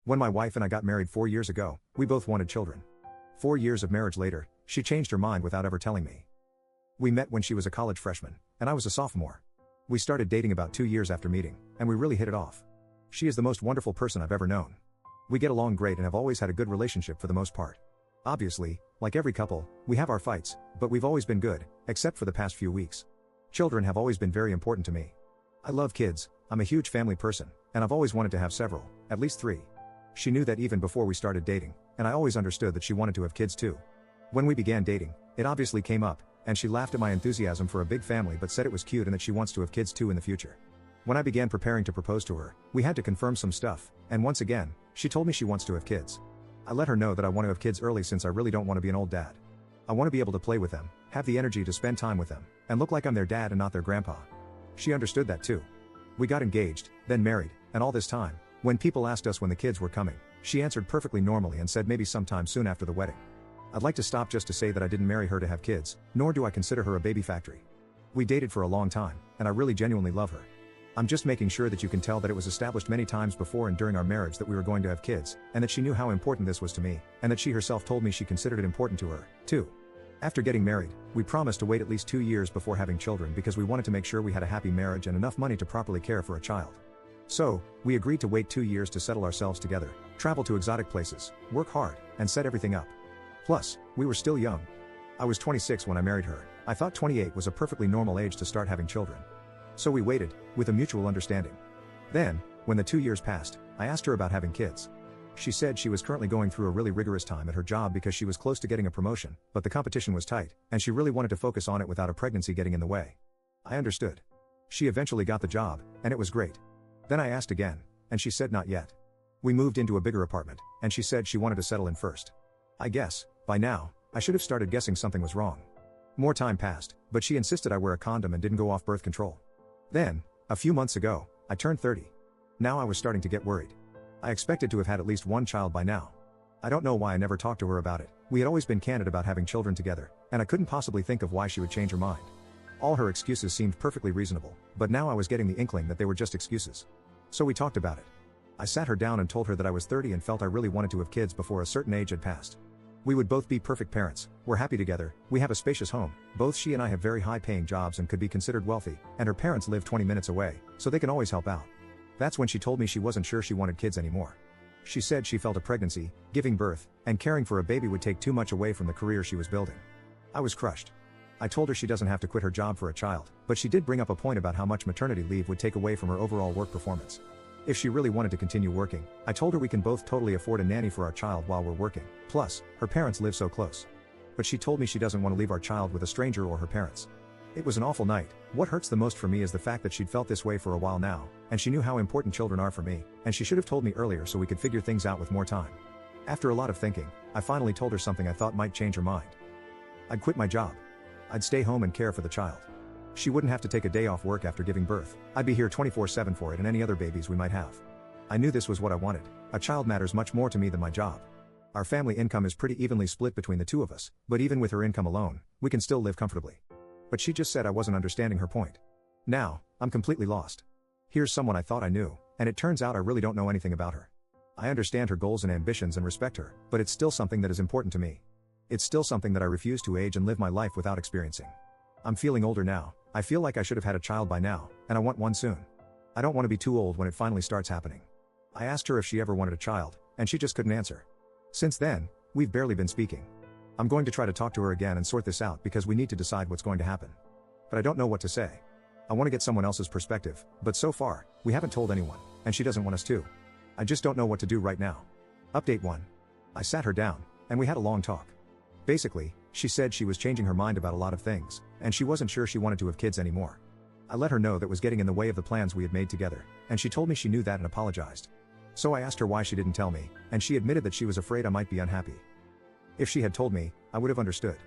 When my wife and I got married 4 years ago, we both wanted children. 4 years of marriage later, she changed her mind without ever telling me. We met when she was a college freshman, and I was a sophomore. We started dating about 2 years after meeting, and we really hit it off. She is the most wonderful person I've ever known. We get along great and have always had a good relationship for the most part. Obviously, like every couple, we have our fights, but we've always been good, except for the past few weeks. Children have always been very important to me. I love kids, I'm a huge family person, and I've always wanted to have several, at least 3. She knew that even before we started dating, and I always understood that she wanted to have kids too. When we began dating, it obviously came up, and she laughed at my enthusiasm for a big family but said it was cute and that she wants to have kids too in the future. When I began preparing to propose to her, we had to confirm some stuff, and once again, she told me she wants to have kids. I let her know that I want to have kids early since I really don't want to be an old dad. I want to be able to play with them, have the energy to spend time with them, and look like I'm their dad and not their grandpa. She understood that too. We got engaged, then married, and all this time, when people asked us when the kids were coming, she answered perfectly normally and said maybe sometime soon after the wedding. I'd like to stop just to say that I didn't marry her to have kids, nor do I consider her a baby factory. We dated for a long time, and I really genuinely love her. I'm just making sure that you can tell that it was established many times before and during our marriage that we were going to have kids, and that she knew how important this was to me, and that she herself told me she considered it important to her, too. After getting married, we promised to wait at least 2 years before having children because we wanted to make sure we had a happy marriage and enough money to properly care for a child. So, we agreed to wait 2 years to settle ourselves together, travel to exotic places, work hard, and set everything up. Plus, we were still young. I was 26 when I married her. I thought 28 was a perfectly normal age to start having children. So we waited, with a mutual understanding. Then, when the 2 years passed, I asked her about having kids. She said she was currently going through a really rigorous time at her job because she was close to getting a promotion, but the competition was tight, and she really wanted to focus on it without a pregnancy getting in the way. I understood. She eventually got the job, and it was great. Then I asked again, and she said not yet. We moved into a bigger apartment, and she said she wanted to settle in first. I guess, by now, I should have started guessing something was wrong. More time passed, but she insisted I wear a condom and didn't go off birth control. Then, a few months ago, I turned 30. Now I was starting to get worried. I expected to have had at least one child by now. I don't know why I never talked to her about it. We had always been candid about having children together, and I couldn't possibly think of why she would change her mind. All her excuses seemed perfectly reasonable, but now I was getting the inkling that they were just excuses. So we talked about it. I sat her down and told her that I was 30 and felt I really wanted to have kids before a certain age had passed. We would both be perfect parents, we're happy together, we have a spacious home, both she and I have very high-paying jobs and could be considered wealthy, and her parents live 20 minutes away, so they can always help out. That's when she told me she wasn't sure she wanted kids anymore. She said she felt a pregnancy, giving birth, and caring for a baby would take too much away from the career she was building. I was crushed. I told her she doesn't have to quit her job for a child, but she did bring up a point about how much maternity leave would take away from her overall work performance. If she really wanted to continue working, I told her we can both totally afford a nanny for our child while we're working, plus, her parents live so close. But she told me she doesn't want to leave our child with a stranger or her parents. It was an awful night. What hurts the most for me is the fact that she'd felt this way for a while now, and she knew how important children are for me, and she should have told me earlier so we could figure things out with more time. After a lot of thinking, I finally told her something I thought might change her mind. I'd quit my job. I'd stay home and care for the child. She wouldn't have to take a day off work after giving birth. I'd be here 24/7 for it and any other babies we might have. I knew this was what I wanted. A child matters much more to me than my job. Our family income is pretty evenly split between the two of us, but even with her income alone, we can still live comfortably. But she just said I wasn't understanding her point. Now, I'm completely lost. Here's someone I thought I knew, and it turns out I really don't know anything about her. I understand her goals and ambitions and respect her, but it's still something that is important to me. It's still something that I refuse to age and live my life without experiencing. I'm feeling older now. I feel like I should have had a child by now, and I want one soon. I don't want to be too old when it finally starts happening. I asked her if she ever wanted a child, and she just couldn't answer. Since then, we've barely been speaking. I'm going to try to talk to her again and sort this out because we need to decide what's going to happen. But I don't know what to say. I want to get someone else's perspective, but so far, we haven't told anyone, and she doesn't want us to. I just don't know what to do right now. Update 1. I sat her down, and we had a long talk. Basically, she said she was changing her mind about a lot of things, and she wasn't sure she wanted to have kids anymore. I let her know that was getting in the way of the plans we had made together, and she told me she knew that and apologized. So I asked her why she didn't tell me, and she admitted that she was afraid I might be unhappy. If she had told me, I would have understood.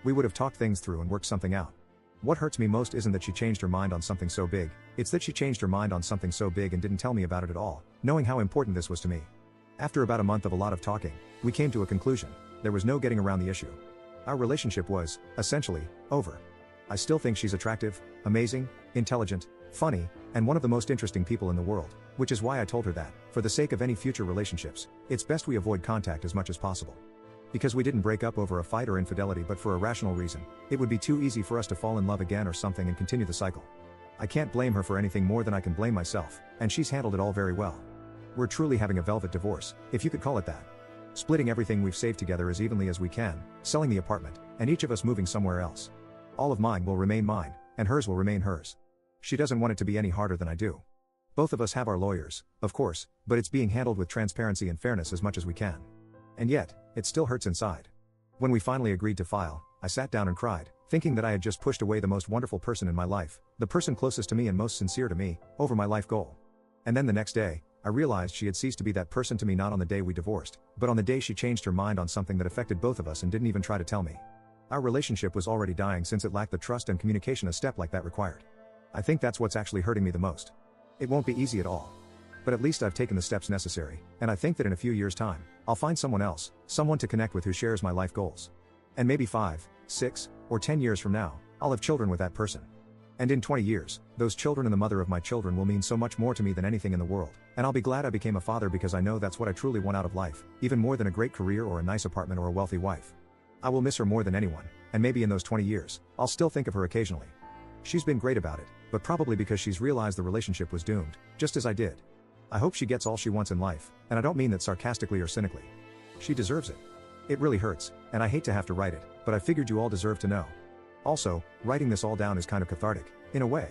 We would have talked things through and worked something out. What hurts me most isn't that she changed her mind on something so big, it's that she changed her mind on something so big and didn't tell me about it at all, knowing how important this was to me. After about a month of a lot of talking, we came to a conclusion. There was no getting around the issue. Our relationship was, essentially, over. I still think she's attractive, amazing, intelligent, funny, and one of the most interesting people in the world. Which is why I told her that, for the sake of any future relationships, it's best we avoid contact as much as possible. Because we didn't break up over a fight or infidelity but for a rational reason, it would be too easy for us to fall in love again or something and continue the cycle. I can't blame her for anything more than I can blame myself, and she's handled it all very well. We're truly having a velvet divorce, if you could call it that. Splitting everything we've saved together as evenly as we can, selling the apartment, and each of us moving somewhere else. All of mine will remain mine, and hers will remain hers. She doesn't want it to be any harder than I do. Both of us have our lawyers, of course, but it's being handled with transparency and fairness as much as we can. And yet, it still hurts inside. When we finally agreed to file, I sat down and cried, thinking that I had just pushed away the most wonderful person in my life, the person closest to me and most sincere to me, over my life goal. And then the next day, I realized she had ceased to be that person to me, not on the day we divorced, but on the day she changed her mind on something that affected both of us and didn't even try to tell me. Our relationship was already dying since it lacked the trust and communication a step like that required. I think that's what's actually hurting me the most. It won't be easy at all. But at least I've taken the steps necessary, and I think that in a few years' time, I'll find someone else, someone to connect with who shares my life goals. And maybe 5, 6, or 10 years from now, I'll have children with that person. And in 20 years, those children and the mother of my children will mean so much more to me than anything in the world, and I'll be glad I became a father because I know that's what I truly want out of life, even more than a great career or a nice apartment or a wealthy wife. I will miss her more than anyone, and maybe in those 20 years, I'll still think of her occasionally. She's been great about it, but probably because she's realized the relationship was doomed, just as I did. I hope she gets all she wants in life, and I don't mean that sarcastically or cynically. She deserves it. It really hurts, and I hate to have to write it, but I figured you all deserve to know. Also, writing this all down is kind of cathartic, in a way.